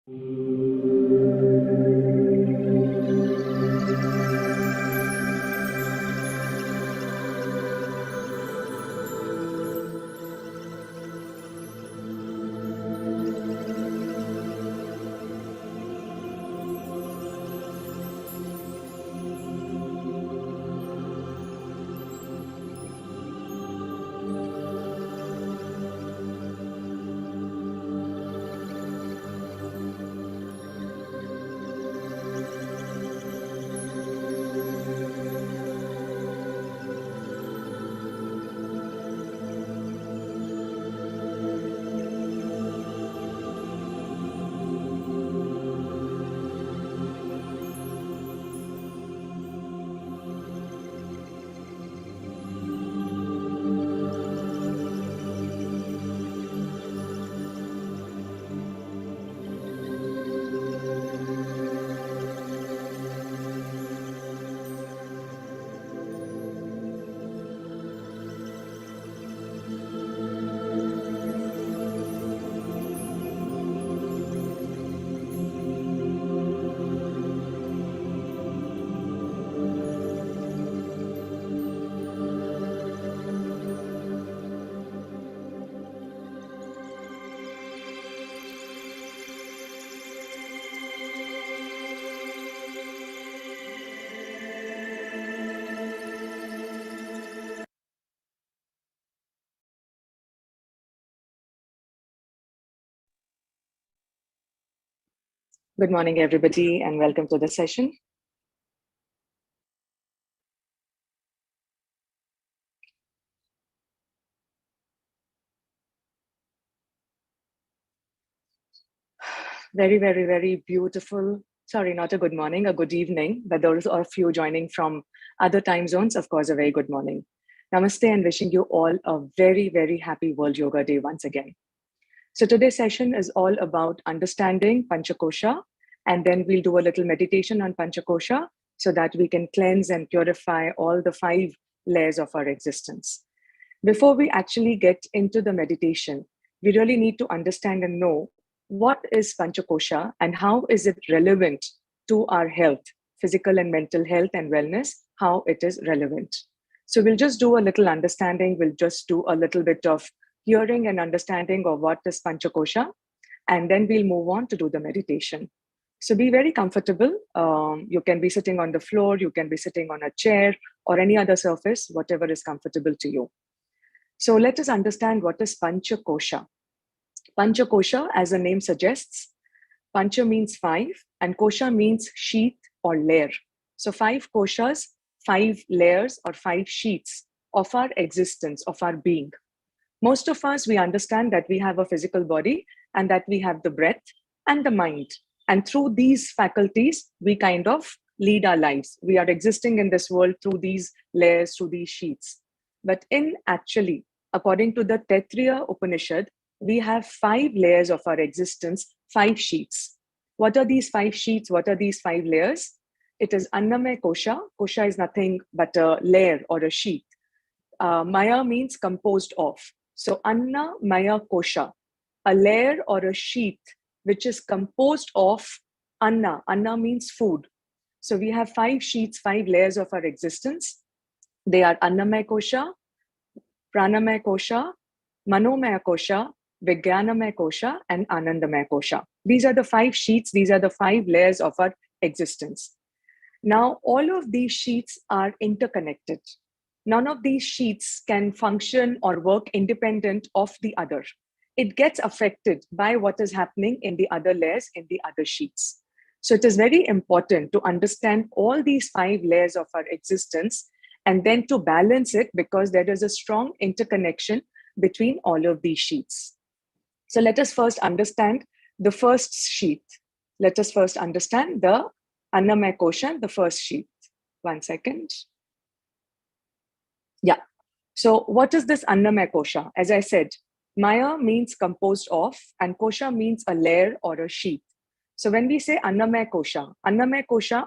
Good morning, everybody, and welcome to the session. Very, very, very beautiful. Sorry, not a good morning, a good evening, but those are a few joining from other time zones. Of course, a very good morning. Namaste, and wishing you all a very, very happy World Yoga Day once again. So today's session is all about understanding Panchakosha, and then we'll do a little meditation on Panchakosha so that we can cleanse and purify all the 5 layers of our existence. Before we actually get into the meditation, we really need to understand and know what is Panchakosha and how is it relevant to our health, physical and mental health and wellness, how it is relevant. So we'll just do a little understanding. We'll just do a little bit of hearing and understanding of what is Panchakosha, and then we'll move on to do the meditation. So be very comfortable. You can be sitting on the floor, you can be sitting on a chair or any other surface, whatever is comfortable to you. So let us understand what is Panchakosha. Panchakosha, as the name suggests, Pancha means 5 and Kosha means sheath or layer. So 5 koshas, 5 layers or 5 sheaths of our existence, of our being. Most of us, we understand that we have a physical body and that we have the breath and the mind. And through these faculties, we kind of lead our lives. We are existing in this world through these layers, through these sheaths. But actually, according to the Taittiriya Upanishad, we have 5 layers of our existence, 5 sheaths. What are these 5 sheaths? What are these 5 layers? It is Annamaya kosha. Kosha is nothing but a layer or a sheath. Maya means composed of. So Annamaya kosha, a layer or a sheath which is composed of Anna. Anna means food. So we have 5 sheaths, 5 layers of our existence. They are Annamaya kosha, Pranamaya kosha, Manomaya kosha, Vijnanamaya kosha, and Anandamaya kosha. These are the 5 sheaths. These are the 5 layers of our existence. Now, all of these sheaths are interconnected. None of these sheaths can function or work independent of the other. It gets affected by what is happening in the other layers, in the other sheaths. So it is very important to understand all these 5 layers of our existence and then to balance it, because there is a strong interconnection between all of these sheaths. So let us first understand the first sheath. Let us first understand the Annamaya kosha, the first sheath. 1 second. Yeah. So what is this Annamaya kosha? As I said, Maya means composed of and kosha means a layer or a sheath. So when we say Annamaya kosha,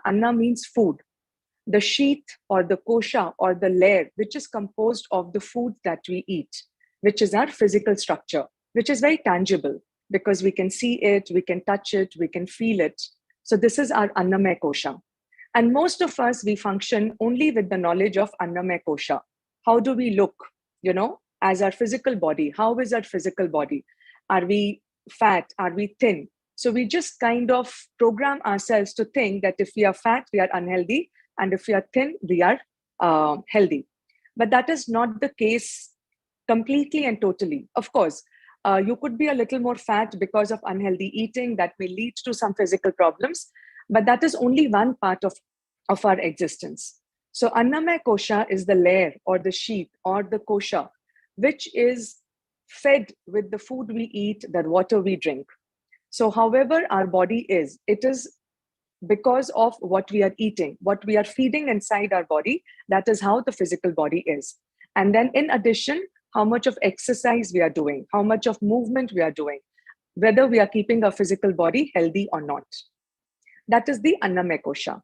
Anna means food. The sheath or the kosha or the layer, which is composed of the food that we eat, which is our physical structure, which is very tangible. because we can see it, we can touch it, we can feel it. So this is our Annamaya kosha. And most of us, we function only with the knowledge of Annamaya kosha. How do we look, as our physical body? How is our physical body? Are we fat? Are we thin? So we just kind of program ourselves to think that if we are fat, we are unhealthy. And if we are thin, we are healthy. But that is not the case completely and totally. Of course, you could be a little more fat because of unhealthy eating that may lead to some physical problems, but that is only one part of our existence. So Annamaya kosha is the layer or the sheath or the kosha, which is fed with the food we eat, the water we drink. So however our body is, it is because of what we are eating, what we are feeding inside our body. That is how the physical body is. And then in addition, how much of exercise we are doing, how much of movement we are doing, whether we are keeping our physical body healthy or not. That is the Annamaya kosha.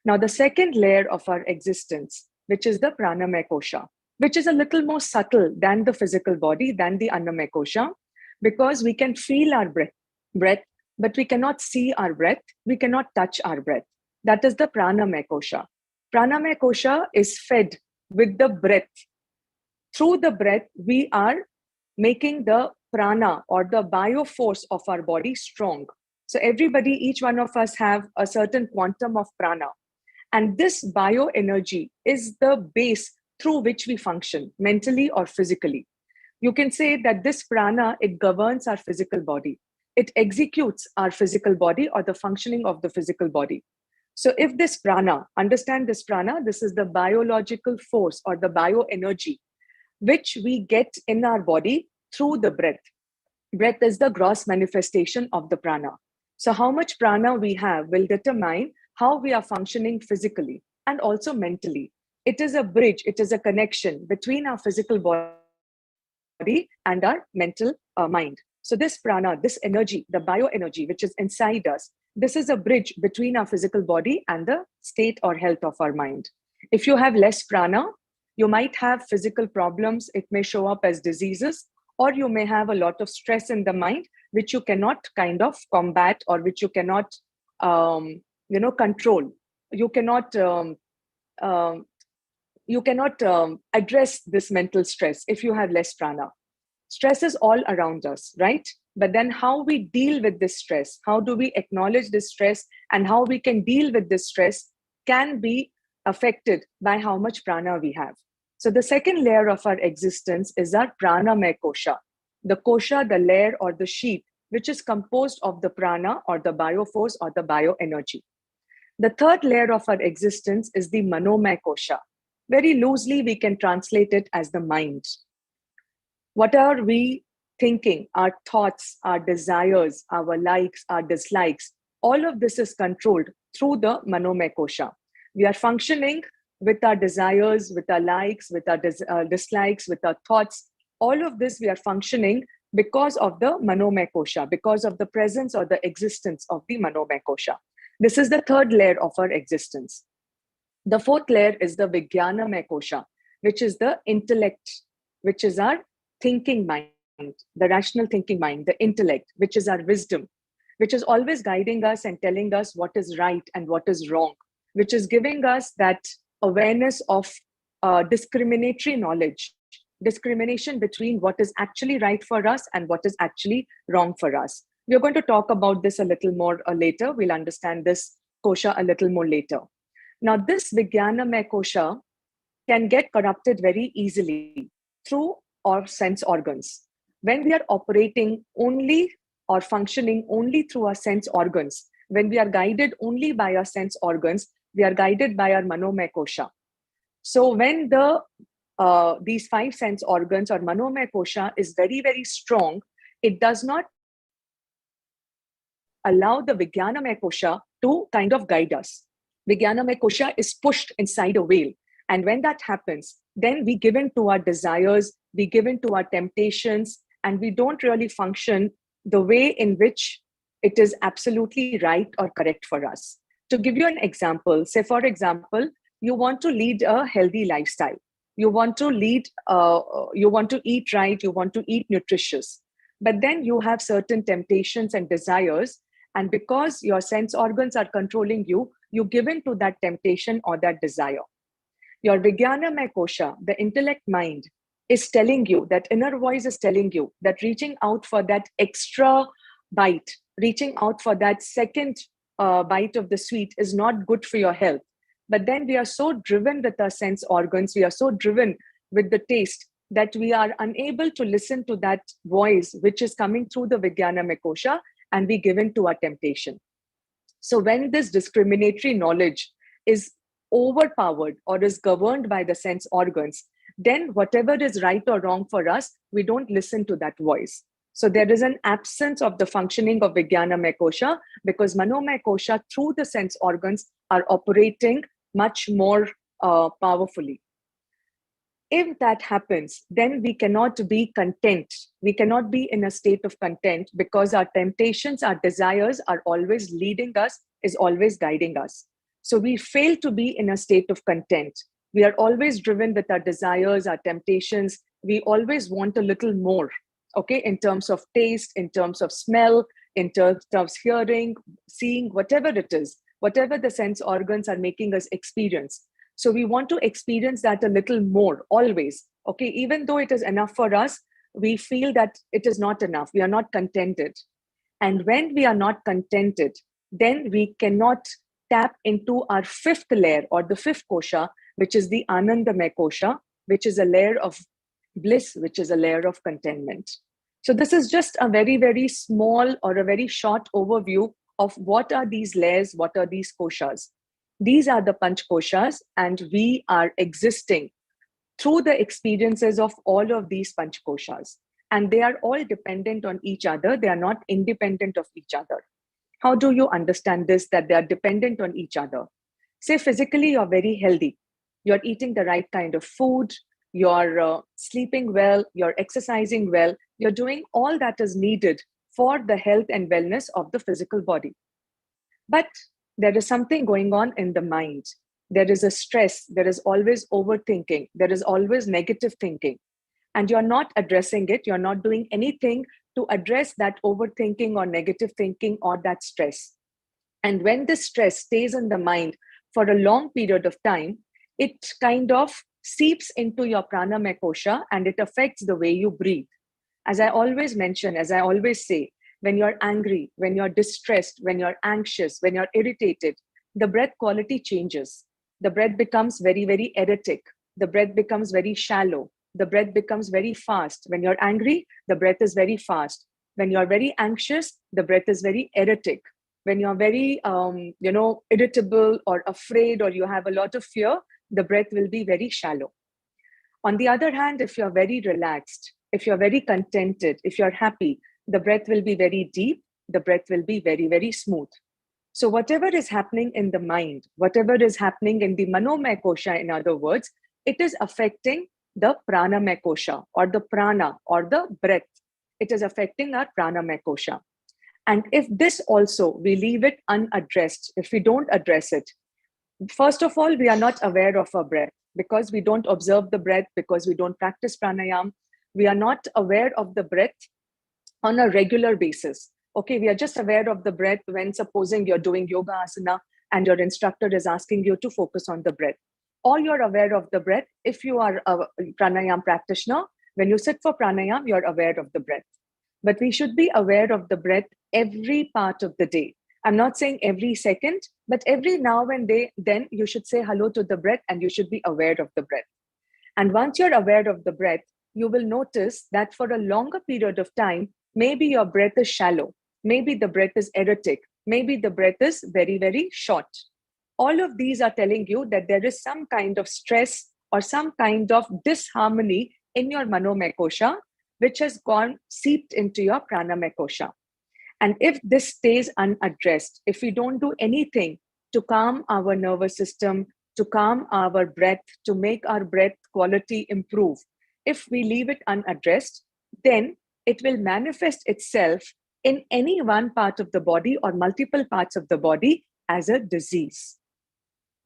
Now, the second layer of our existence, which is the Pranamaya kosha, which is a little more subtle than the physical body, than the Annamaya kosha, because we can feel our breath, but we cannot see our breath, we cannot touch our breath. That is the Pranamaya kosha. Pranamaya kosha is fed with the breath. Through the breath, we are making the prana or the bioforce of our body strong. So everybody, each one of us have a certain quantum of prana. And this bioenergy is the base through which we function mentally or physically. You can say that this prana, it governs our physical body. It executes our physical body or the functioning of the physical body. So if this prana, understand this prana, this is the biological force or the bioenergy which we get in our body through the breath. Breath is the gross manifestation of the prana. So how much prana we have will determine how we are functioning physically and also mentally. It is a bridge, it is a connection between our physical body and our mental mind. So this prana, this energy, the bioenergy which is inside us, this is a bridge between our physical body and the state or health of our mind. If you have less prana, you might have physical problems. It may show up as diseases, or you may have a lot of stress in the mind, which you cannot kind of combat or which you cannot, control. You cannot address this mental stress if you have less prana. Stress is all around us, right? But then how we deal with this stress, how do we acknowledge this stress, and how we can deal with this stress can be affected by how much prana we have. So the second layer of our existence is our pranamaya kosha, the layer or the sheath, which is composed of the prana or the bioforce or the bioenergy. The third layer of our existence is the manomaya kosha. Very loosely, we can translate it as the mind. What are we thinking? Our thoughts, our desires, our likes, our dislikes, all of this is controlled through the Manomaya kosha. We are functioning with our desires, with our likes, with our dislikes, with our thoughts. All of this we are functioning because of the Manomaya kosha, because of the presence or the existence of the Manomaya kosha. This is the third layer of our existence. The fourth layer is the Vijnanamaya kosha, which is the intellect, which is our thinking mind, the rational thinking mind, the intellect, which is our wisdom, which is always guiding us and telling us what is right and what is wrong, which is giving us that awareness of discriminatory knowledge, discrimination between what is actually right for us and what is actually wrong for us. We're going to talk about this a little more later. We'll understand this kosha a little more later. Now, this Vijnanamaya kosha can get corrupted very easily through our sense organs. When we are operating only or functioning only through our sense organs, when we are guided only by our sense organs, we are guided by our Manomaya kosha. So when these five sense organs or Manomaya kosha is very, very strong, it does not allow the Vijnanamaya kosha to kind of guide us. Vijnanamaya kosha is pushed inside a veil. And when that happens, then we give in to our desires, we give in to our temptations, and we don't really function the way in which it is absolutely right or correct for us. To give you an example, say, for example, you want to lead a healthy lifestyle. You want to eat right, you want to eat nutritious. But then you have certain temptations and desires. And because your sense organs are controlling you, you give in to that temptation or that desire. Your Vijnanamaya kosha, the intellect mind, is telling you, that inner voice is telling you that reaching out for that extra bite, reaching out for that second bite of the sweet is not good for your health. But then we are so driven with our sense organs, we are so driven with the taste that we are unable to listen to that voice which is coming through the Vijnanamaya kosha, and we give in to our temptation. So when this discriminatory knowledge is overpowered or is governed by the sense organs, then whatever is right or wrong for us, we don't listen to that voice. So there is an absence of the functioning of Vijnanamaya kosha, because Manomaya kosha through the sense organs are operating much more powerfully. If that happens, then we cannot be content. We cannot be in a state of content, because our temptations, our desires are always leading us, is always guiding us. So we fail to be in a state of content. We are always driven with our desires, our temptations. We always want a little more, okay, in terms of taste, in terms of smell, in terms of hearing, seeing, whatever it is, whatever the sense organs are making us experience. So we want to experience that a little more, always. Okay, even though it is enough for us, we feel that it is not enough. We are not contented. And when we are not contented, then we cannot tap into our fifth layer, or the fifth kosha, which is the Anandamaya kosha, which is a layer of bliss, which is a layer of contentment. So this is just a very, very small or a very short overview of what are these layers, what are these koshas. These are the Panchakoshas, and we are existing through the experiences of all of these Panchakoshas. And they are all dependent on each other. They are not independent of each other. How do you understand this, that they are dependent on each other? Say physically, you're very healthy. You're eating the right kind of food. You're sleeping well. You're exercising well. You're doing all that is needed for the health and wellness of the physical body. But there is something going on in the mind. There is a stress. There is always overthinking. There is always negative thinking. And you're not addressing it. You're not doing anything to address that overthinking or negative thinking or that stress. And when this stress stays in the mind for a long period of time, it kind of seeps into your pranamaya kosha, and it affects the way you breathe. As I always mention, as I always say, when you're angry, when you're distressed, when you're anxious, when you're irritated, the breath quality changes. The breath becomes very, very erratic. The breath becomes very shallow. The breath becomes very fast. When you're angry, the breath is very fast. When you're very anxious, the breath is very erratic. When you're very, irritable or afraid, or you have a lot of fear, the breath will be very shallow. On the other hand, if you're very relaxed, if you're very contented, if you're happy, the breath will be very deep. The breath will be very, very smooth. So whatever is happening in the mind, whatever is happening in the Manomaya kosha, in other words, it is affecting the Pranamaya kosha, or the prana, or the breath. It is affecting our Pranamaya kosha. And if this also, we leave it unaddressed, if we don't address it, first of all, we are not aware of our breath, because we don't observe the breath, because we don't practice pranayama. We are not aware of the breath on a regular basis. Okay, we are just aware of the breath when, supposing you're doing yoga asana and your instructor is asking you to focus on the breath. Or you're aware of the breath if you are a pranayama practitioner. When you sit for pranayama, you're aware of the breath. But we should be aware of the breath every part of the day. I'm not saying every second, but every now and then you should say hello to the breath, and you should be aware of the breath. And once you're aware of the breath, you will notice that for a longer period of time, maybe your breath is shallow, maybe the breath is erratic, maybe the breath is very, very short. All of these are telling you that there is some kind of stress or some kind of disharmony in your Manomaya kosha, which has seeped into your Pranamaya kosha. And if this stays unaddressed, if we don't do anything to calm our nervous system, to calm our breath, to make our breath quality improve, if we leave it unaddressed, then it will manifest itself in any one part of the body or multiple parts of the body as a disease.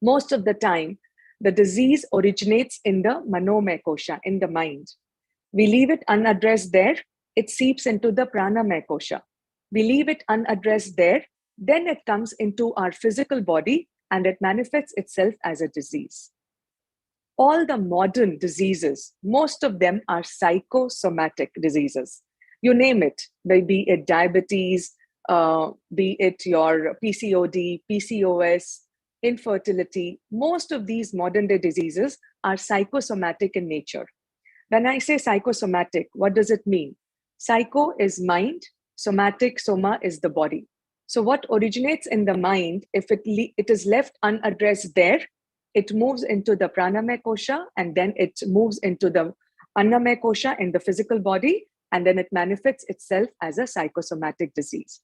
Most of the time, the disease originates in the Manomaya kosha, in the mind. We leave it unaddressed there, it seeps into the Pranamaya kosha. We leave it unaddressed there, then it comes into our physical body and it manifests itself as a disease. All the modern diseases, most of them are psychosomatic diseases. You name it, be it diabetes, be it your PCOD, PCOS, infertility. Most of these modern day diseases are psychosomatic in nature. When I say psychosomatic, what does it mean? Psycho is mind, somatic, soma is the body. So what originates in the mind, if it is left unaddressed there, it moves into the Pranamaya kosha, and then it moves into the Annamaya kosha in the physical body, and then it manifests itself as a psychosomatic disease.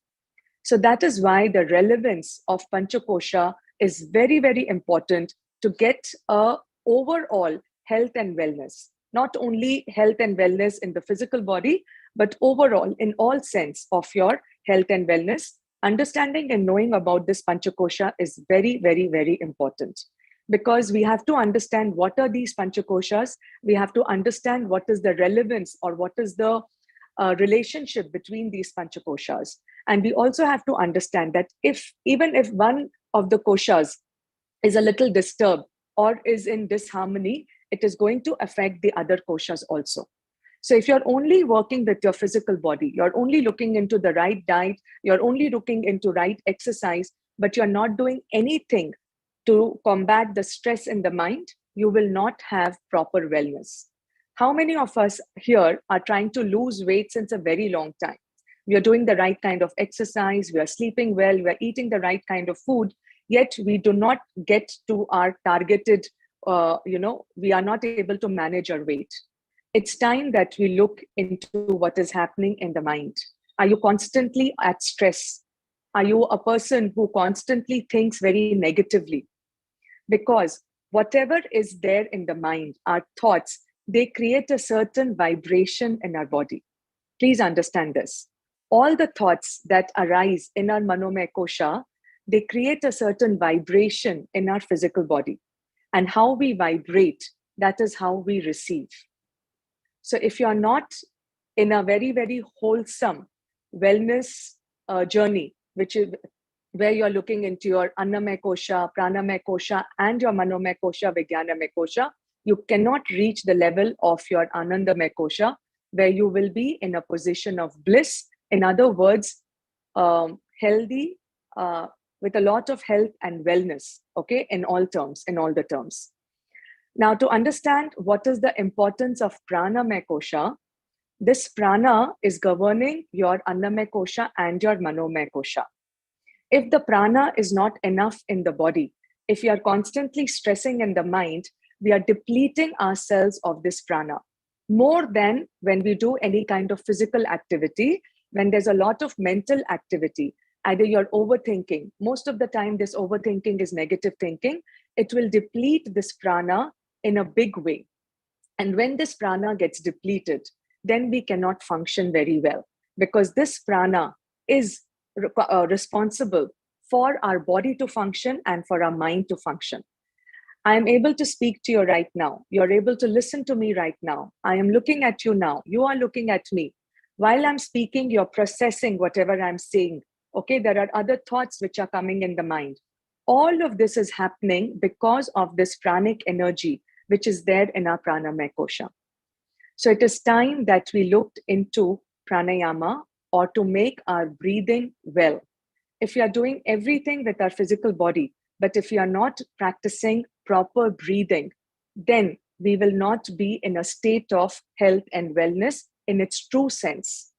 So that is why the relevance of Panchakosha is very, very important to get a overall health and wellness. Not only health and wellness in the physical body, but overall in all sense of your health and wellness. Understanding and knowing about this Panchakosha is very, very, very important, because we have to understand what are these Panchakoshas. We have to understand what is the relevance or what is the relationship between these Panchakoshas. And we also have to understand that even if one of the koshas is a little disturbed or is in disharmony, it is going to affect the other koshas also. So if you're only working with your physical body, you're only looking into the right diet, you're only looking into right exercise, but you're not doing anything to combat the stress in the mind, you will not have proper wellness. How many of us here are trying to lose weight since a very long time? We are doing the right kind of exercise, we are sleeping well, we are eating the right kind of food, yet we do not get to our targeted, we are not able to manage our weight. It's time that we look into what is happening in the mind. Are you constantly at stress? Are you a person who constantly thinks very negatively? Because whatever is there in the mind, our thoughts, they create a certain vibration in our body. Please understand this. All the thoughts that arise in our Manomaya kosha, they create a certain vibration in our physical body. And how we vibrate, that is how we receive. So if you're not in a very, very wholesome wellness journey, which is where you're looking into your Annamaya kosha, Pranamaya kosha, and your Manomaya kosha, Vijnanamaya kosha, you cannot reach the level of your Anandamaya kosha, where you will be in a position of bliss. In other words, healthy, with a lot of health and wellness, okay, in all the terms. Now, to understand what is the importance of Pranamaya kosha, this prana is governing your Annamaya kosha and your Manomaya kosha. If the prana is not enough in the body, if you are constantly stressing in the mind, we are depleting ourselves of this prana. More than when we do any kind of physical activity, when there's a lot of mental activity, either you're overthinking, most of the time this overthinking is negative thinking, it will deplete this prana in a big way. And when this prana gets depleted, then we cannot function very well, because this prana is responsible for our body to function and for our mind to function. I am able to speak to you right now. You're able to listen to me right now. I am looking at you now. You are looking at me. While I'm speaking, you're processing whatever I'm saying. Okay, there are other thoughts which are coming in the mind. All of this is happening because of this pranic energy, which is there in our Pranamaya kosha. So it is time that we looked into pranayama, or to make our breathing well. If we are doing everything with our physical body, but if we are not practicing proper breathing, then we will not be in a state of health and wellness in its true sense.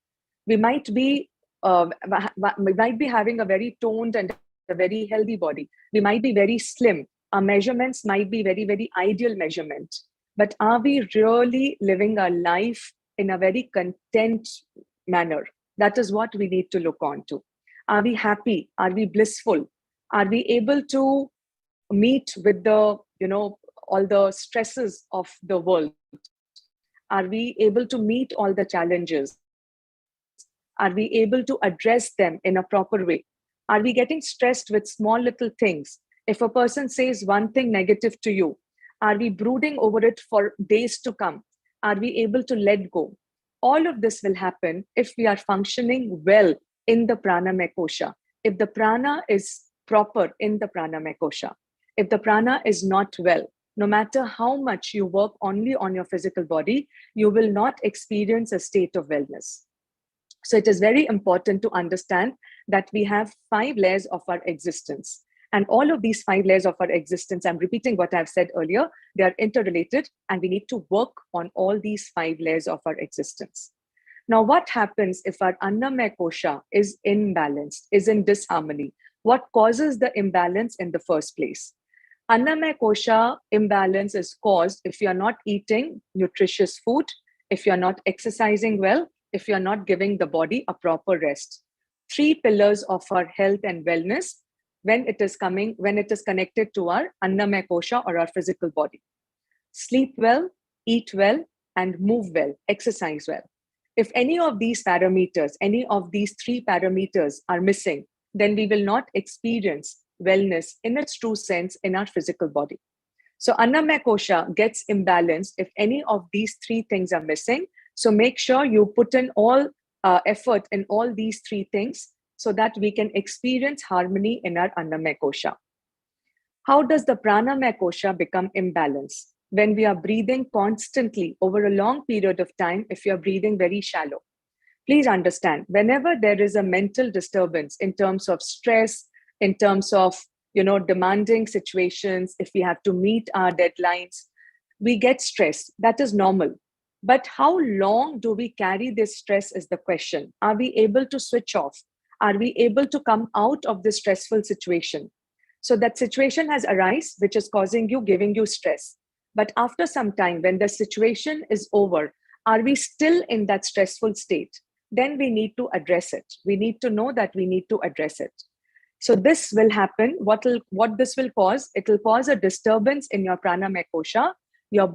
We might be having a very toned and a very healthy body. We might be very slim. Our measurements might be very, very ideal measurement. But are we really living our life in a very content manner? That is what we need to look on to. Are we happy? Are we blissful? Are we able to meet with the, all the stresses of the world? Are we able to meet all the challenges? Are we able to address them in a proper way? Are we getting stressed with small little things? If a person says one thing negative to you, are we brooding over it for days to come? Are we able to let go? All of this will happen if we are functioning well in the Pranamaya kosha. If the prana is proper in the Pranamaya kosha, if the prana is not well, no matter how much you work only on your physical body, you will not experience a state of wellness. So it is very important to understand that we have 5 layers of our existence. And all of these 5 layers of our existence, I'm repeating what I've said earlier, they are interrelated, and we need to work on all these 5 layers of our existence. Now, what happens if our Annamaya kosha is imbalanced, is in disharmony? What causes the imbalance in the first place? Annamaya kosha imbalance is caused if you are not eating nutritious food, if you are not exercising well, if you are not giving the body a proper rest. 3 pillars of our health and wellness when it is connected to our Annamaya kosha or our physical body. Sleep well, eat well, and move well, exercise well. If any of these parameters, any of these 3 parameters are missing, then we will not experience wellness in its true sense in our physical body. So Annamaya kosha gets imbalanced if any of these 3 things are missing. So make sure you put in all effort in all these 3 things so that we can experience harmony in our Annamaya kosha. How does the Pranamaya kosha become imbalanced? When we are breathing constantly over a long period of time, if you are breathing very shallow. Please understand, whenever there is a mental disturbance in terms of stress, in terms of demanding situations, if we have to meet our deadlines, we get stressed. That is normal. But how long do we carry this stress is the question. Are we able to switch off? Are we able to come out of this stressful situation? So that situation has arisen, which is giving you stress. But after some time, when the situation is over, are we still in that stressful state? Then we need to address it. We need to know that we need to address it. So this will happen. What this will cause? It will cause a disturbance in your Pranamaya kosha. Your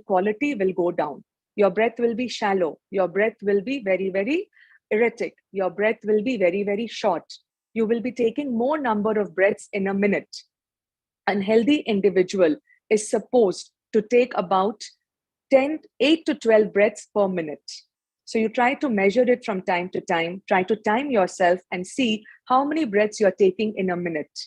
quality will go down. Your breath will be shallow. Your breath will be very, very erratic. Your breath will be very, very short. You will be taking more number of breaths in a minute. An healthy individual is supposed to take about 8 to 12 breaths per minute. So you try to measure it from time to time, try to time yourself and see how many breaths you're taking in a minute.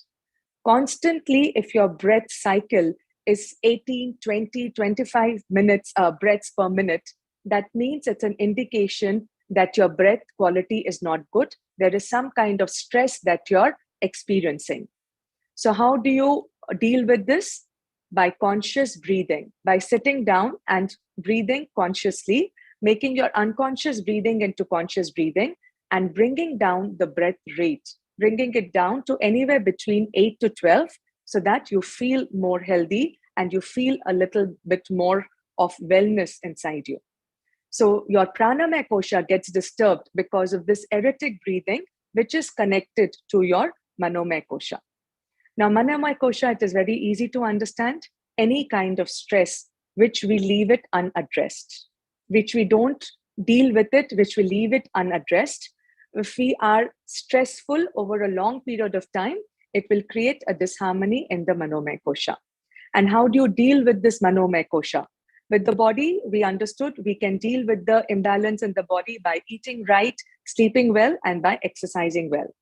Constantly, if your breath cycle is 18, 20, 25 minutes breaths per minute, that means it's an indication that your breath quality is not good. There is some kind of stress that you're experiencing. So how do you deal with this? By conscious breathing, by sitting down and breathing consciously, making your unconscious breathing into conscious breathing and bringing down the breath rate, bringing it down to anywhere between 8 to 12 so that you feel more healthy and you feel a little bit more of wellness inside you. So your Pranamaya kosha gets disturbed because of this erratic breathing, which is connected to your Manomaya kosha. Now, Manomaya kosha, it is very easy to understand. Any kind of stress, which we leave it unaddressed, which we don't deal with it, which we leave it unaddressed. If we are stressful over a long period of time, it will create a disharmony in the Manomaya kosha. And how do you deal with this Manomaya kosha? With the body, we understood we can deal with the imbalance in the body by eating right, sleeping well, and by exercising well.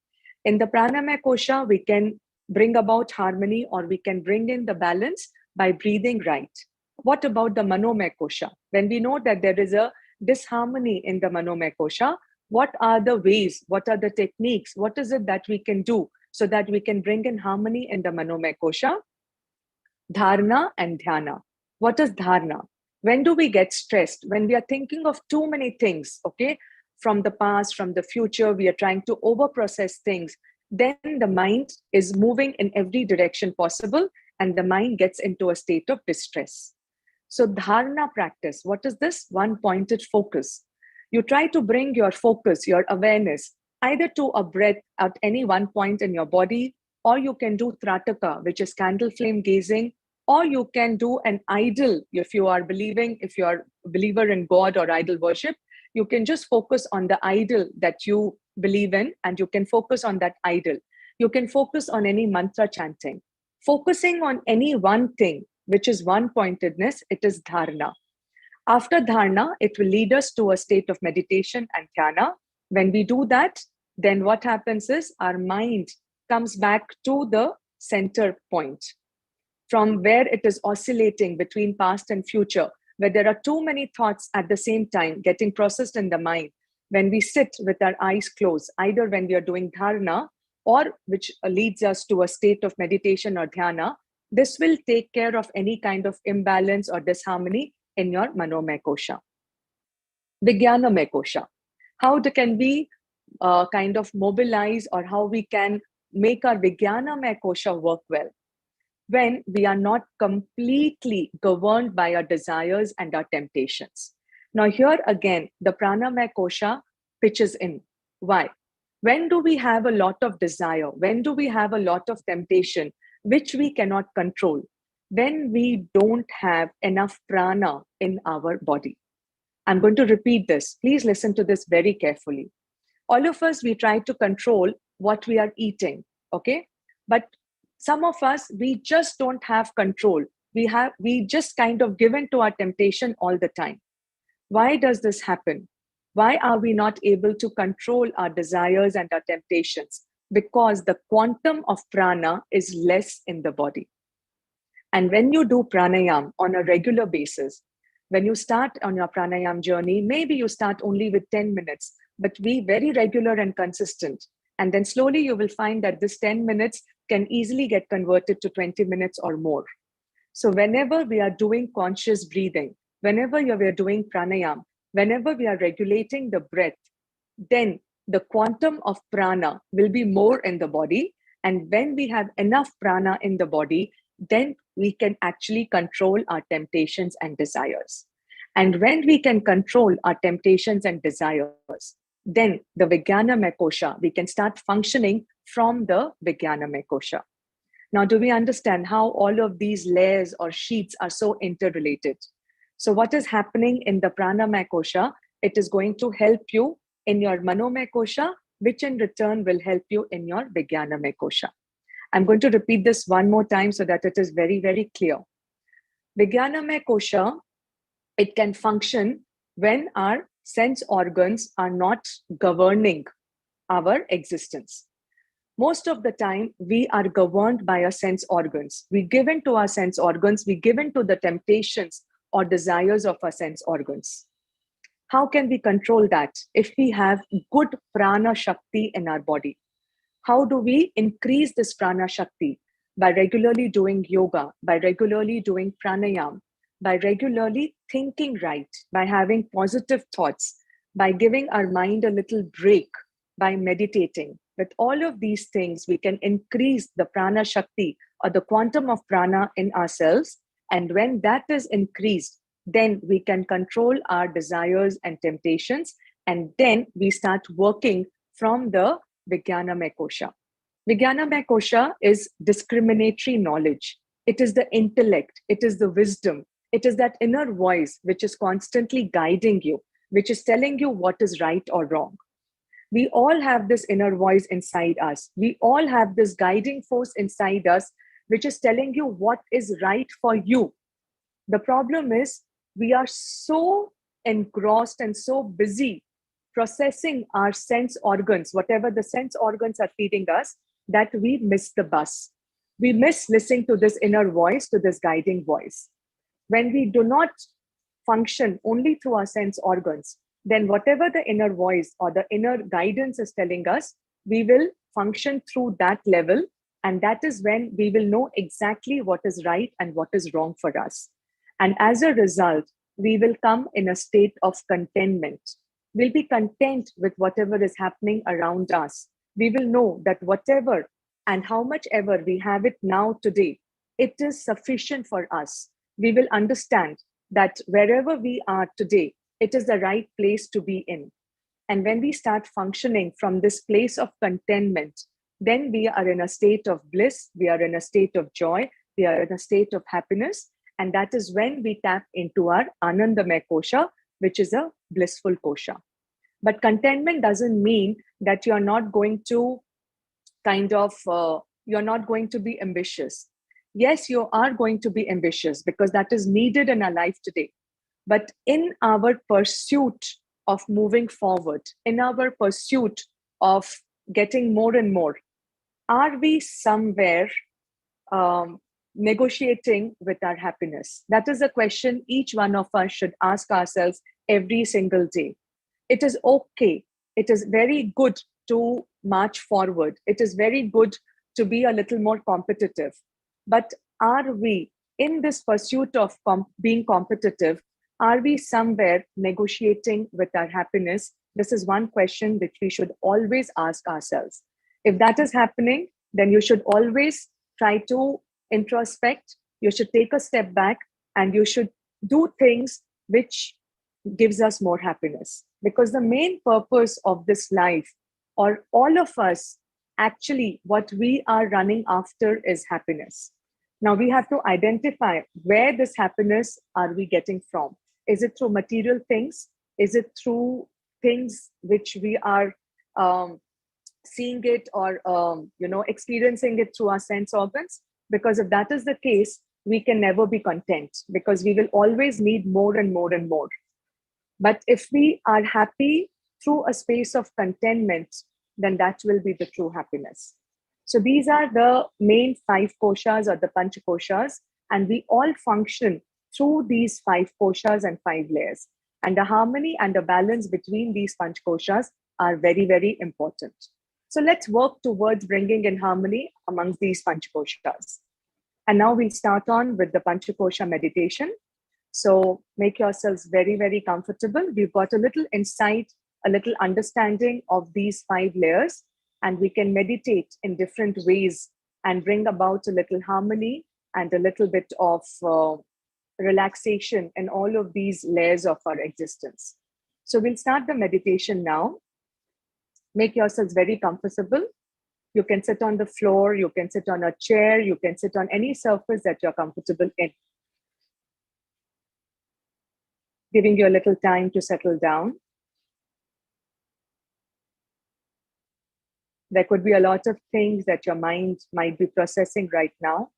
In the Pranamaya kosha, we can bring about harmony or we can bring in the balance by breathing right. What about the Manomaya kosha? When we know that there is a disharmony in the Manomaya kosha, what are the ways, what are the techniques, what is it that we can do so that we can bring in harmony in the Manomaya kosha? Dharana and dhyana. What is dharana? When do we get stressed? When we are thinking of too many things, okay? From the past, from the future, we are trying to overprocess things. Then the mind is moving in every direction possible and the mind gets into a state of distress. So dharana practice, what is this? One pointed focus. You try to bring your focus, your awareness, either to a breath at any one point in your body, or you can do trataka, which is candle flame gazing, or you can do an idol. If you are a believer in God or idol worship, you can just focus on the idol that you believe in and you can focus on that idol. You can focus on any mantra chanting. Focusing on any one thing, which is one pointedness, it is dharana. After dharana, it will lead us to a state of meditation and dhyana. When we do that, then what happens is our mind comes back to the center point from where it is oscillating between past and future, where there are too many thoughts at the same time getting processed in the mind. When we sit with our eyes closed, either when we are doing dharana or which leads us to a state of meditation or dhyana, this will take care of any kind of imbalance or disharmony in your Manomaya kosha. Vijnanamaya kosha. How can we kind of mobilize, or how we can make our Vijnanamaya kosha work well? When we are not completely governed by our desires and our temptations. Now, here again, the Pranamaya kosha pitches in. Why? When do we have a lot of desire? When do we have a lot of temptation, which we cannot control? When we don't have enough prana in our body. I'm going to repeat this. Please listen to this very carefully. All of us, we try to control what we are eating, okay? But some of us, we just don't have control. We just kind of give in to our temptation all the time. Why does this happen? Why are we not able to control our desires and our temptations? Because the quantum of prana is less in the body. And when you do pranayama on a regular basis, when you start on your pranayama journey, maybe you start only with 10 minutes, but be very regular and consistent. And then slowly you will find that this 10 minutes can easily get converted to 20 minutes or more. So whenever we are doing conscious breathing, whenever we are doing pranayama, whenever we are regulating the breath, then the quantum of prana will be more in the body. And when we have enough prana in the body, then we can actually control our temptations and desires. And when we can control our temptations and desires, then the Vijnanamaya kosha, we can start functioning from the Vijnanamaya kosha. Now, do we understand how all of these layers or sheaths are so interrelated? So what is happening in the Pranamaya kosha, it is going to help you in your Manomaya kosha, which in return will help you in your Vijnanamaya kosha. I'm going to repeat this one more time so that it is very, very clear. Vijnanamaya kosha, it can function when our sense organs are not governing our existence. Most of the time, we are governed by our sense organs. We give in to our sense organs, we give in to the temptations or desires of our sense organs. How can we control that? If we have good prana shakti in our body. How do we increase this prana shakti? By regularly doing yoga, by regularly doing pranayama, by regularly thinking right, by having positive thoughts, by giving our mind a little break, by meditating. With all of these things, we can increase the prana shakti or the quantum of prana in ourselves. And when that is increased, then we can control our desires and temptations. And then we start working from the Vijnanamaya kosha. Vijnanamaya kosha is discriminatory knowledge. It is the intellect. It is the wisdom. It is that inner voice which is constantly guiding you, which is telling you what is right or wrong. We all have this inner voice inside us. We all have this guiding force inside us, which is telling you what is right for you. The problem is we are so engrossed and so busy processing our sense organs, whatever the sense organs are feeding us, that we miss the bus. We miss listening to this inner voice, to this guiding voice. When we do not function only through our sense organs, then whatever the inner voice or the inner guidance is telling us, we will function through that level. And that is when we will know exactly what is right and what is wrong for us. And as a result, we will come in a state of contentment. We'll be content with whatever is happening around us. We will know that whatever and how much ever we have it now today, it is sufficient for us. We will understand that wherever we are today, it is the right place to be in. And when we start functioning from this place of contentment, then we are in a state of bliss, we are in a state of joy, we are in a state of happiness. And that is when we tap into our Anandamaya kosha, which is a blissful kosha. But contentment doesn't mean that you're not going to you're not going to be ambitious. Yes, you are going to be ambitious because that is needed in our life today. But in our pursuit of moving forward, in our pursuit of getting more and more, are we somewhere negotiating with our happiness? That is a question each one of us should ask ourselves every single day. It is okay. It is very good to march forward. It is very good to be a little more competitive. But are we, in this pursuit of being competitive, are we somewhere negotiating with our happiness? This is one question which we should always ask ourselves. If that is happening, then you should always try to introspect. You should take a step back and you should do things which gives us more happiness. Because the main purpose of this life, or all of us, actually, what we are running after is happiness. Now we have to identify where this happiness are we getting from. Is it through material things? Is it through things which we are seeing it or experiencing it through our sense organs? Because if that is the case, we can never be content, because we will always need more and more and more. But if we are happy through a space of contentment, then that will be the true happiness. So these are the main 5 koshas or the panchakoshas, and we all function through these 5 koshas and 5 layers. And the harmony and the balance between these panchakoshas are very, very important. So let's work towards bringing in harmony amongst these panchakoshas. And now we'll start on with the Panchakosha meditation. So make yourselves very, very comfortable. We've got a little insight, a little understanding of these 5 layers, and we can meditate in different ways and bring about a little harmony and a little bit of relaxation in all of these layers of our existence. So we'll start the meditation now. Make yourselves very comfortable. You can sit on the floor, you can sit on a chair, you can sit on any surface that you're comfortable in. Giving you a little time to settle down. There could be a lot of things that your mind might be processing right now.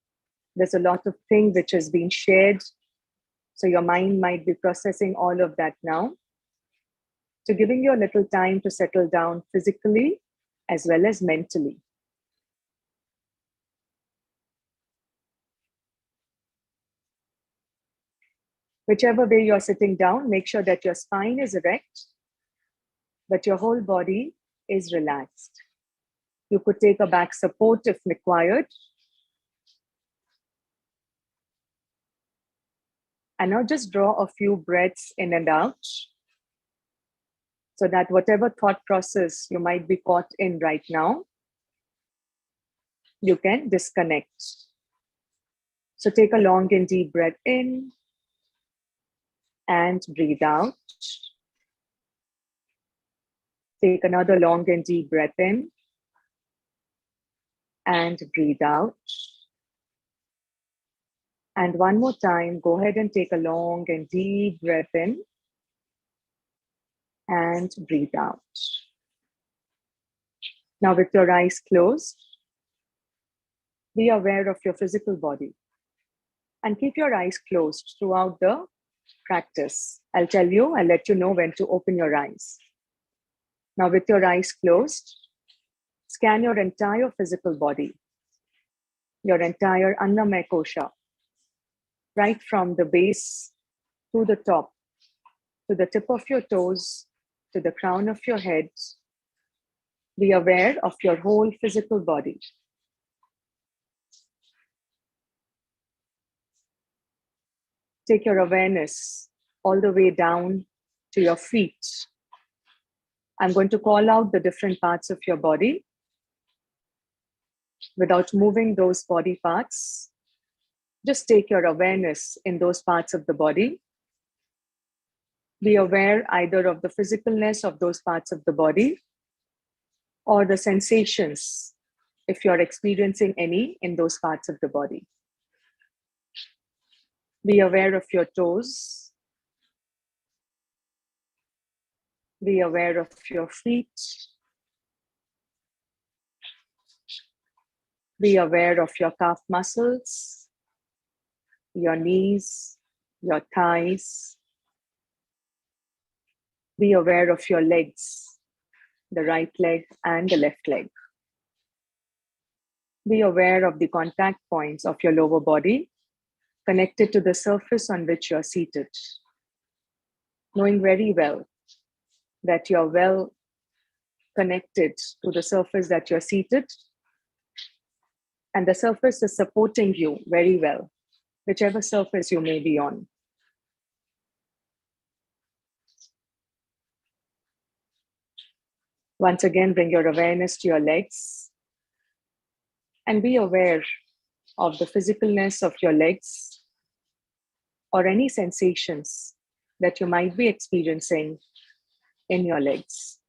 There's a lot of things which has been shared. So your mind might be processing all of that now. So giving you a little time to settle down physically as well as mentally. Whichever way you're sitting down, make sure that your spine is erect, but your whole body is relaxed. You could take a back support if required. And now just draw a few breaths in and out, so that whatever thought process you might be caught in right now, you can disconnect. So take a long and deep breath in and breathe out. Take another long and deep breath in and breathe out. And one more time, go ahead and take a long and deep breath in and breathe out. Now with your eyes closed, be aware of your physical body and keep your eyes closed throughout the practice. I'll let you know when to open your eyes. Now with your eyes closed, scan your entire physical body, your entire Annamaya kosha, right from the base to the top, to the tip of your toes, to the crown of your head. Be aware of your whole physical body. Take your awareness all the way down to your feet. I'm going to call out the different parts of your body without moving those body parts. Just take your awareness in those parts of the body. Be aware either of the physicalness of those parts of the body or the sensations, if you're experiencing any in those parts of the body. Be aware of your toes. Be aware of your feet. Be aware of your calf muscles, your knees, your thighs, Be aware of your legs, the right leg and the left leg. Be aware of the contact points of your lower body connected to the surface on which you're seated, knowing very well that you're well connected to the surface that you're seated, and the surface is supporting you very well, whichever surface you may be on. Once again, bring your awareness to your legs and be aware of the physicalness of your legs or any sensations that you might be experiencing in your legs.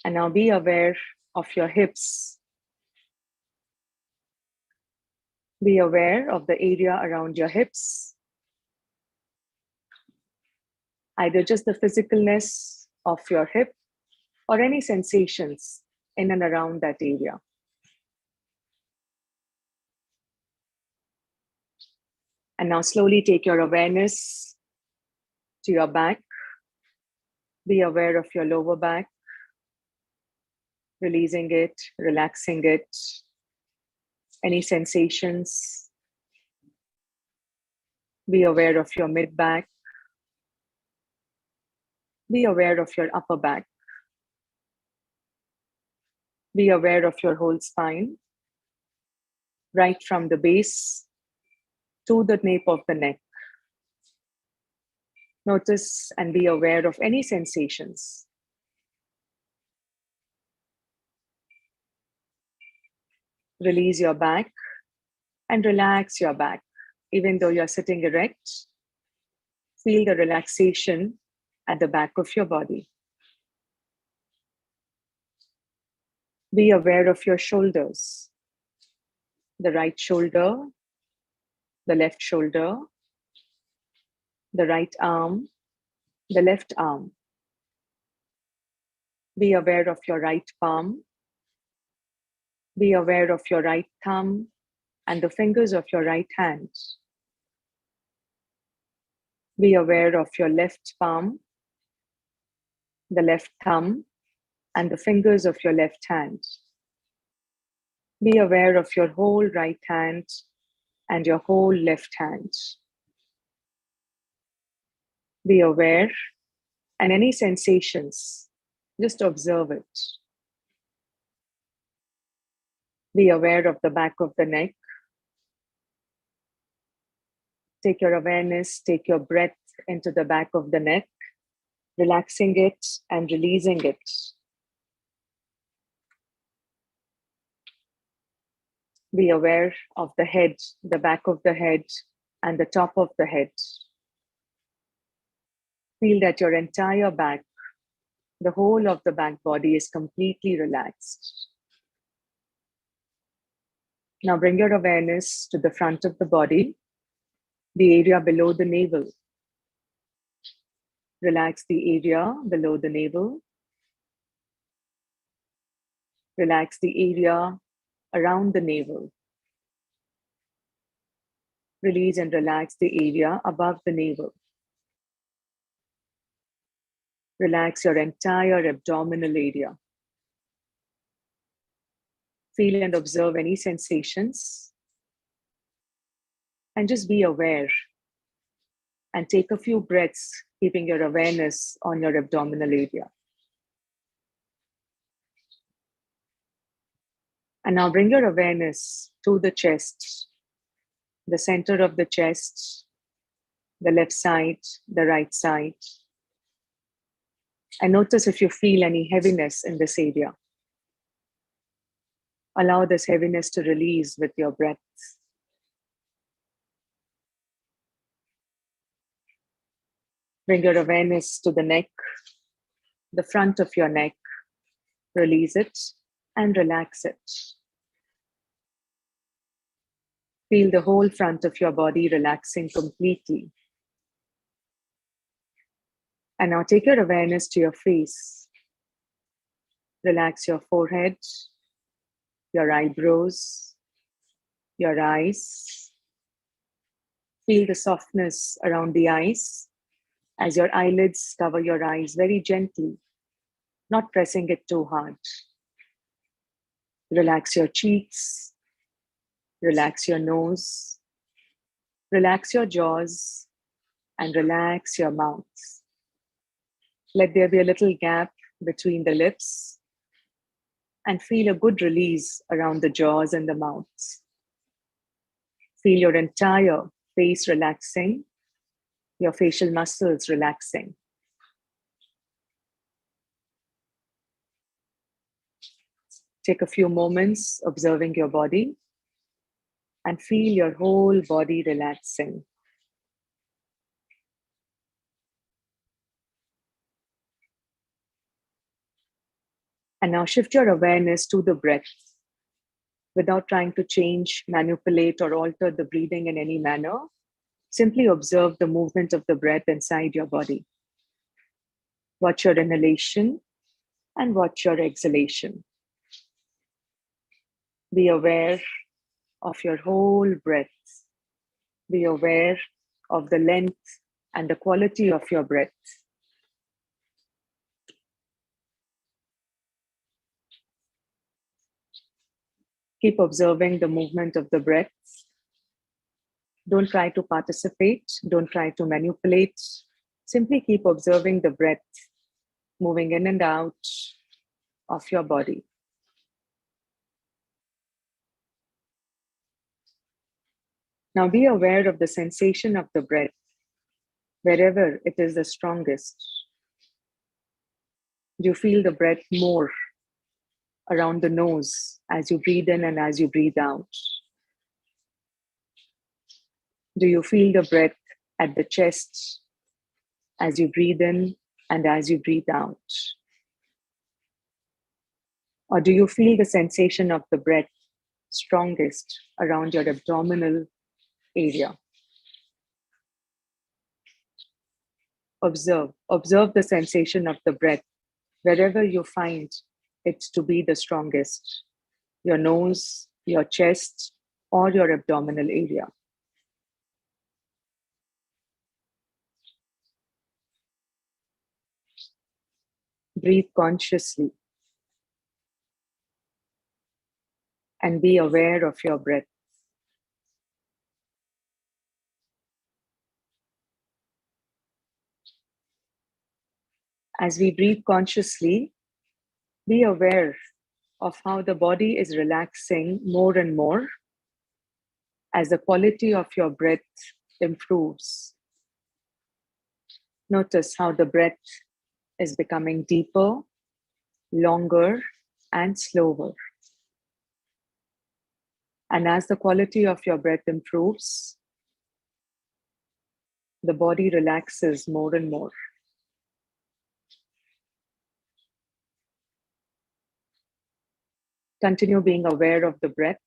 And now be aware of your hips. Be aware of the area around your hips, either just the physicalness of your hip or any sensations in and around that area. And now slowly take your awareness to your back. Be aware of your lower back, releasing it, relaxing it. Any sensations. Be aware of your mid back. Be aware of your upper back. Be aware of your whole spine, right from the base to the nape of the neck. Notice and be aware of any sensations. Release your back and relax your back. Even though you're sitting erect, feel the relaxation at the back of your body. Be aware of your shoulders, the right shoulder, the left shoulder, the right arm, the left arm. Be aware of your right palm. Be aware of your right thumb and the fingers of your right hand. Be aware of your left palm, the left thumb, and the fingers of your left hand. Be aware of your whole right hand and your whole left hand. Be aware, and any sensations, just observe it. Be aware of the back of the neck. Take your awareness, take your breath into the back of the neck, relaxing it and releasing it. Be aware of the head, the back of the head, and the top of the head. Feel that your entire back, the whole of the back body is completely relaxed. Now bring your awareness to the front of the body, the area below the navel. Relax the area below the navel. Relax the area around the navel. Release and relax the area above the navel. Relax your entire abdominal area. Feel and observe any sensations. And just be aware. And take a few breaths, keeping your awareness on your abdominal area. And now bring your awareness to the chest, the center of the chest, the left side, the right side. And notice if you feel any heaviness in this area. Allow this heaviness to release with your breath. Bring your awareness to the neck, the front of your neck. Release it and relax it. Feel the whole front of your body relaxing completely. And now take your awareness to your face. Relax your forehead, your eyebrows, your eyes, Feel the softness around the eyes as your eyelids cover your eyes very gently, not pressing it too hard. Relax your cheeks, relax your nose, relax your jaws, and relax your mouth. Let there be a little gap between the lips and feel a good release around the jaws and the mouth. Feel your entire face relaxing, your facial muscles relaxing. Take a few moments observing your body and feel your whole body relaxing. And now shift your awareness to the breath without trying to change, manipulate, or alter the breathing in any manner. Simply observe the movement of the breath inside your body. Watch your inhalation and watch your exhalation. Be aware of your whole breath. Be aware of the length and the quality of your breath. Keep observing the movement of the breath. Don't try to participate. Don't try to manipulate. Simply keep observing the breath moving in and out of your body. Now be aware of the sensation of the breath, wherever it is the strongest. Do you feel the breath more around the nose as you breathe in and as you breathe out? Do you feel the breath at the chest as you breathe in and as you breathe out? Or do you feel the sensation of the breath strongest around your abdominal area? Observe the sensation of the breath wherever you find it to be the strongest, your nose, your chest, or your abdominal area. Breathe consciously and be aware of your breath. As we breathe consciously, be aware of how the body is relaxing more and more as the quality of your breath improves. Notice how the breath is becoming deeper, longer, and slower. And as the quality of your breath improves, the body relaxes more and more. Continue being aware of the breath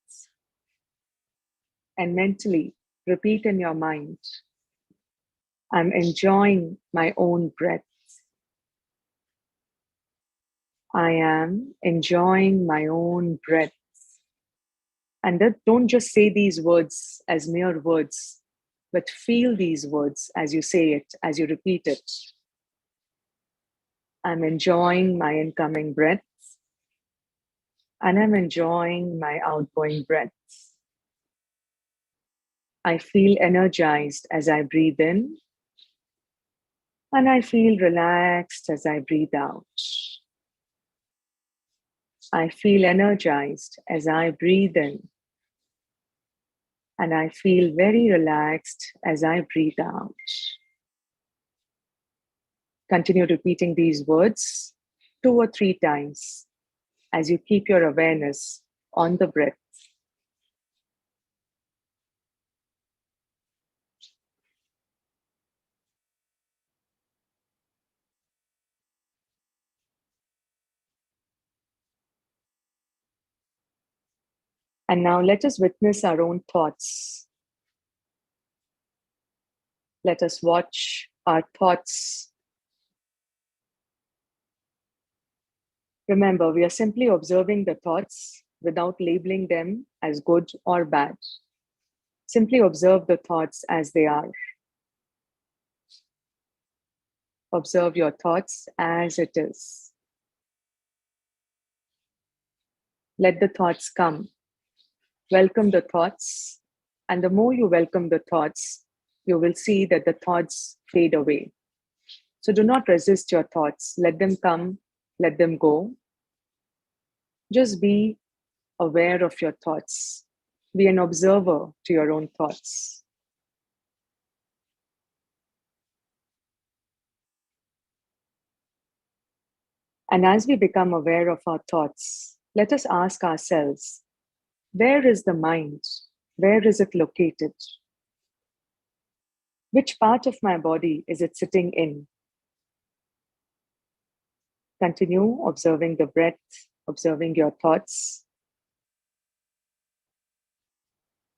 and mentally repeat in your mind, I'm enjoying my own breath. I am enjoying my own breath. And don't just say these words as mere words, but feel these words as you say it, as you repeat it. I'm enjoying my incoming breath, and I'm enjoying my outgoing breath. I feel energized as I breathe in, and I feel relaxed as I breathe out. I feel energized as I breathe in, and I feel very relaxed as I breathe out. Continue repeating these words 2 or 3 times as you keep your awareness on the breath. And now let us witness our own thoughts. Let us watch our thoughts. Remember, we are simply observing the thoughts without labeling them as good or bad. Simply observe the thoughts as they are. Observe your thoughts as it is. Let the thoughts come. Welcome the thoughts. And the more you welcome the thoughts, you will see that the thoughts fade away. So do not resist your thoughts. Let them come, let them go. Just be aware of your thoughts. Be an observer to your own thoughts. And as we become aware of our thoughts, let us ask ourselves, where is the mind? Where is it located? Which part of my body is it sitting in? Continue observing the breath, observing your thoughts.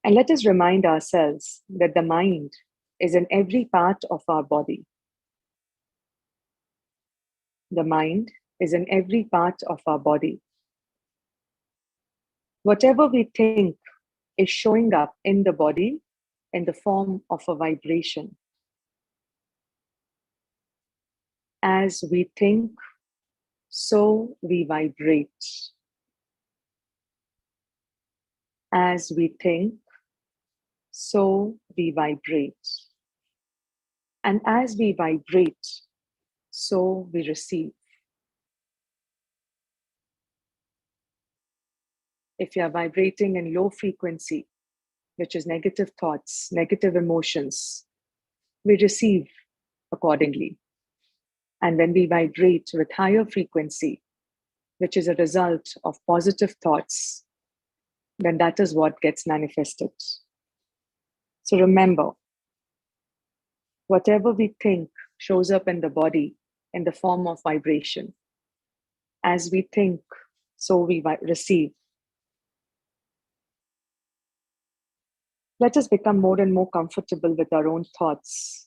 And let us remind ourselves that the mind is in every part of our body. The mind is in every part of our body. Whatever we think is showing up in the body in the form of a vibration. As we think, so we vibrate. As we think, so we vibrate. And as we vibrate, so we receive. If you are vibrating in low frequency, which is negative thoughts, negative emotions, we receive accordingly. And when we vibrate with higher frequency, which is a result of positive thoughts, then that is what gets manifested. So remember, whatever we think shows up in the body in the form of vibration. As we think, so we receive. Let us become more and more comfortable with our own thoughts.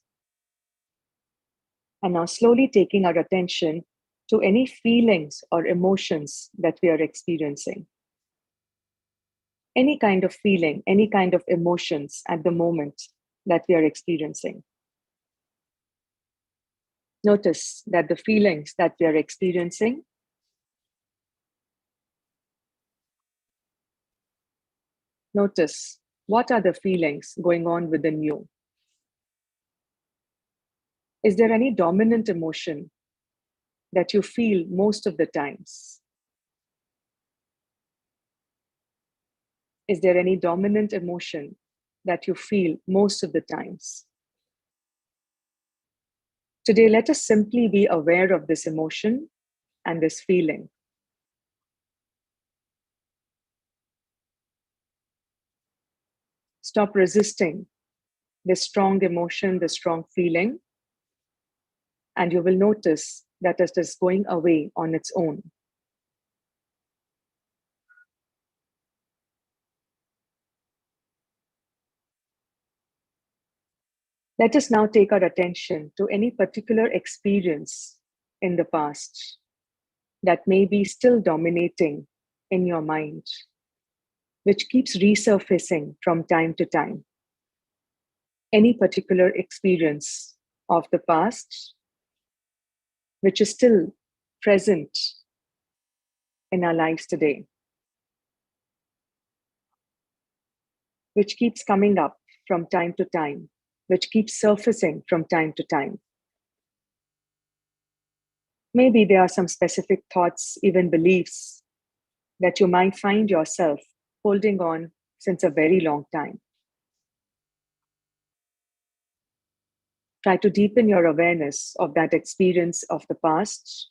And now slowly taking our attention to any feelings or emotions that we are experiencing. Any kind of feeling, any kind of emotions at the moment that we are experiencing. Notice that the feelings that we are experiencing notice what are the feelings going on within you. Is there any dominant emotion that you feel most of the times? Is there any dominant emotion that you feel most of the times? Today, let us simply be aware of this emotion and this feeling. Stop resisting this strong emotion, this strong feeling, and you will notice that it is going away on its own. Let us now take our attention to any particular experience in the past that may be still dominating in your mind, which keeps resurfacing from time to time. Any particular experience of the past which is still present in our lives today, which keeps coming up from time to time, which keeps surfacing from time to time. Maybe there are some specific thoughts, even beliefs, that you might find yourself holding on since a very long time. Try to deepen your awareness of that experience of the past,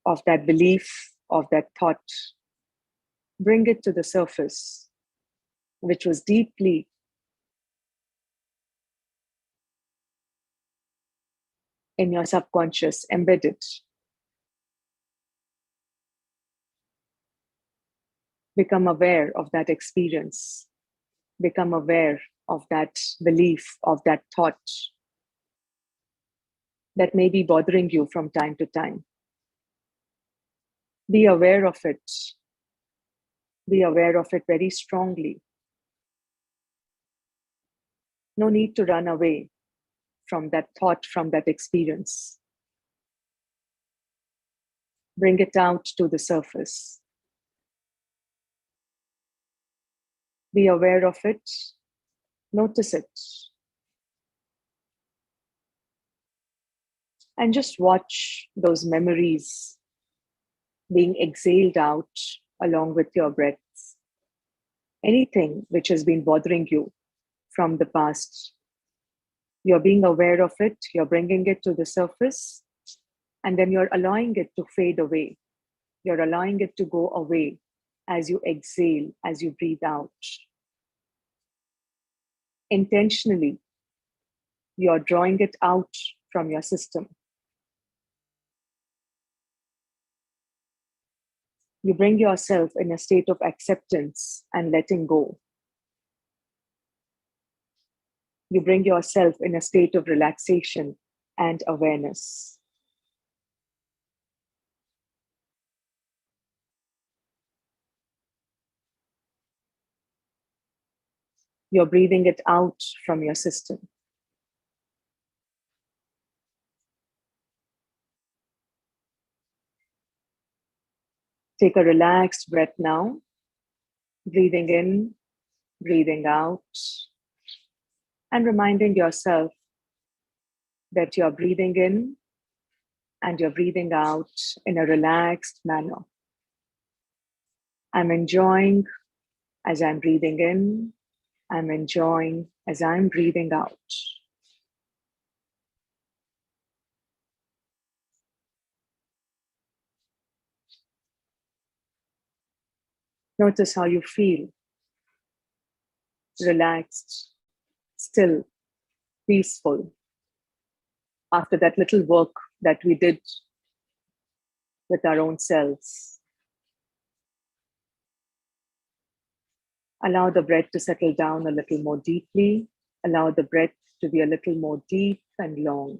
of that belief, of that thought. Bring it to the surface, which was deeply in your subconscious, embedded. Become aware of that experience. Become aware of that belief, of that thought that may be bothering you from time to time. Be aware of it. Be aware of it very strongly. No need to run away from that thought, from that experience. Bring it out to the surface. Be aware of it. Notice it. And just watch those memories being exhaled out along with your breaths. Anything which has been bothering you from the past, you're being aware of it, you're bringing it to the surface, and then you're allowing it to fade away. You're allowing it to go away as you exhale, as you breathe out. Intentionally, you're drawing it out from your system. You bring yourself in a state of acceptance and letting go. You bring yourself in a state of relaxation and awareness. You're breathing it out from your system. Take a relaxed breath now, breathing in, breathing out, and reminding yourself that you're breathing in and you're breathing out in a relaxed manner. I'm enjoying as I'm breathing in. I'm enjoying as I'm breathing out. Notice how you feel. Relaxed, still, peaceful. After that little work that we did with our own selves. Allow the breath to settle down a little more deeply. Allow the breath to be a little more deep and long.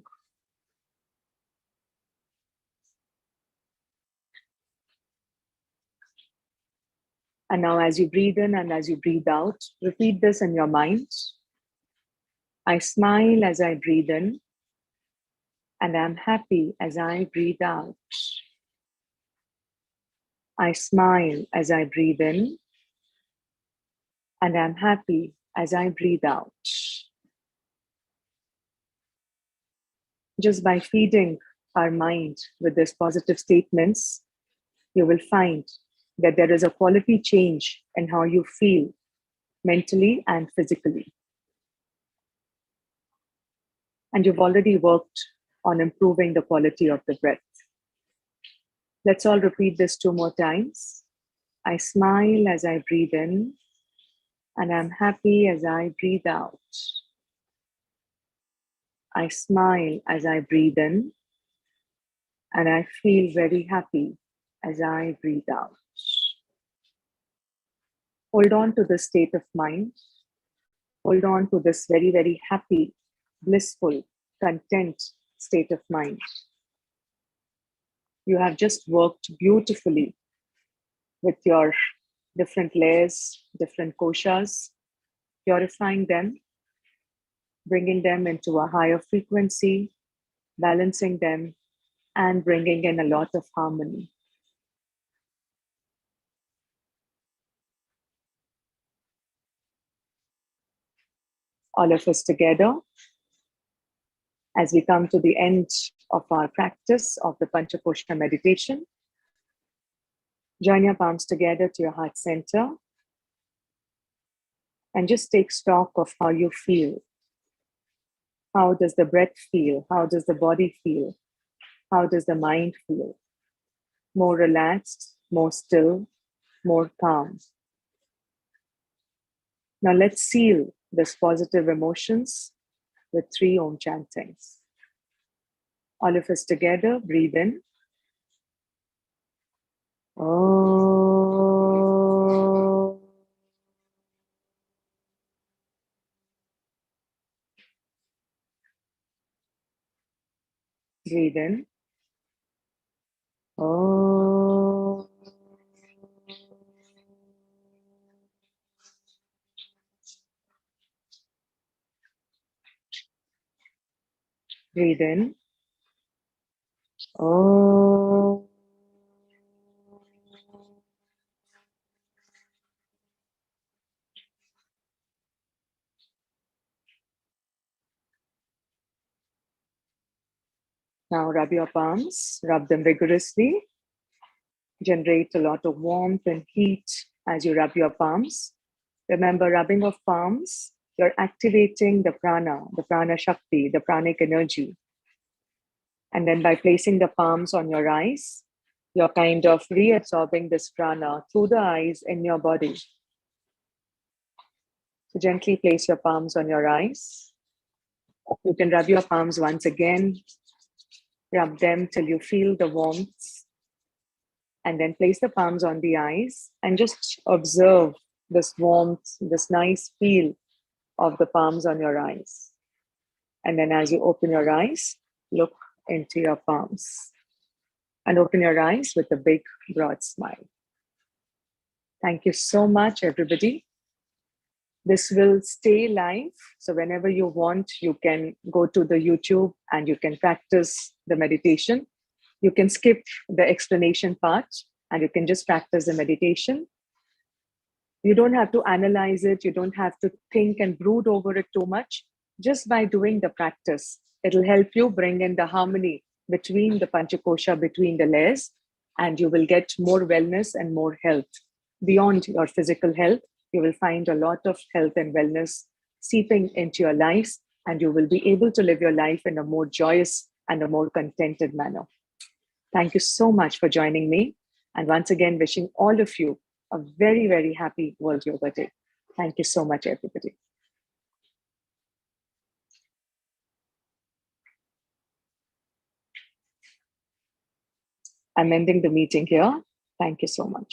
And now as you breathe in and as you breathe out, repeat this in your mind. I smile as I breathe in, and I'm happy as I breathe out. I smile as I breathe in, and I'm happy as I breathe out. Just by feeding our mind with these positive statements, you will find that there is a quality change in how you feel mentally and physically. And you've already worked on improving the quality of the breath. Let's all repeat this 2 more times. I smile as I breathe in, and I'm happy as I breathe out. I smile as I breathe in, and I feel very happy as I breathe out. Hold on to this state of mind. Hold on to this very, very happy, blissful, content state of mind. You have just worked beautifully with your different layers, different koshas, purifying them, bringing them into a higher frequency, balancing them, and bringing in a lot of harmony. All of us together, as we come to the end of our practice of the Panchakosha meditation, join your palms together to your heart center and just take stock of how you feel. How does the breath feel? How does the body feel? How does the mind feel? More relaxed, more still, more calm. Now let's seal this positive emotions with 3 Om chantings. All of us together, breathe in. Om. Breathe in. Om. Breathe in. Oh. Now rub your palms, rub them vigorously. Generate a lot of warmth and heat as you rub your palms. Remember, rubbing of palms, you're activating the prana shakti, the pranic energy. And then by placing the palms on your eyes, you're kind of reabsorbing this prana through the eyes in your body. So gently place your palms on your eyes. You can rub your palms once again. Rub them till you feel the warmth. And then place the palms on the eyes and just observe this warmth, this nice feel of the palms on your eyes. And then as you open your eyes, look into your palms and open your eyes with a big, broad smile. Thank you so much, everybody. This will stay live. So whenever you want, you can go to the YouTube and you can practice the meditation. You can skip the explanation part and you can just practice the meditation. You don't have to analyze it. You don't have to think and brood over it too much. Just by doing the practice, it'll help you bring in the harmony between the Panchakosha, between the layers, and you will get more wellness and more health. Beyond your physical health, you will find a lot of health and wellness seeping into your lives, and you will be able to live your life in a more joyous and a more contented manner. Thank you so much for joining me. And once again, wishing all of you a very, very happy World Yoga Day. Thank you so much, everybody. I'm ending the meeting here. Thank you so much.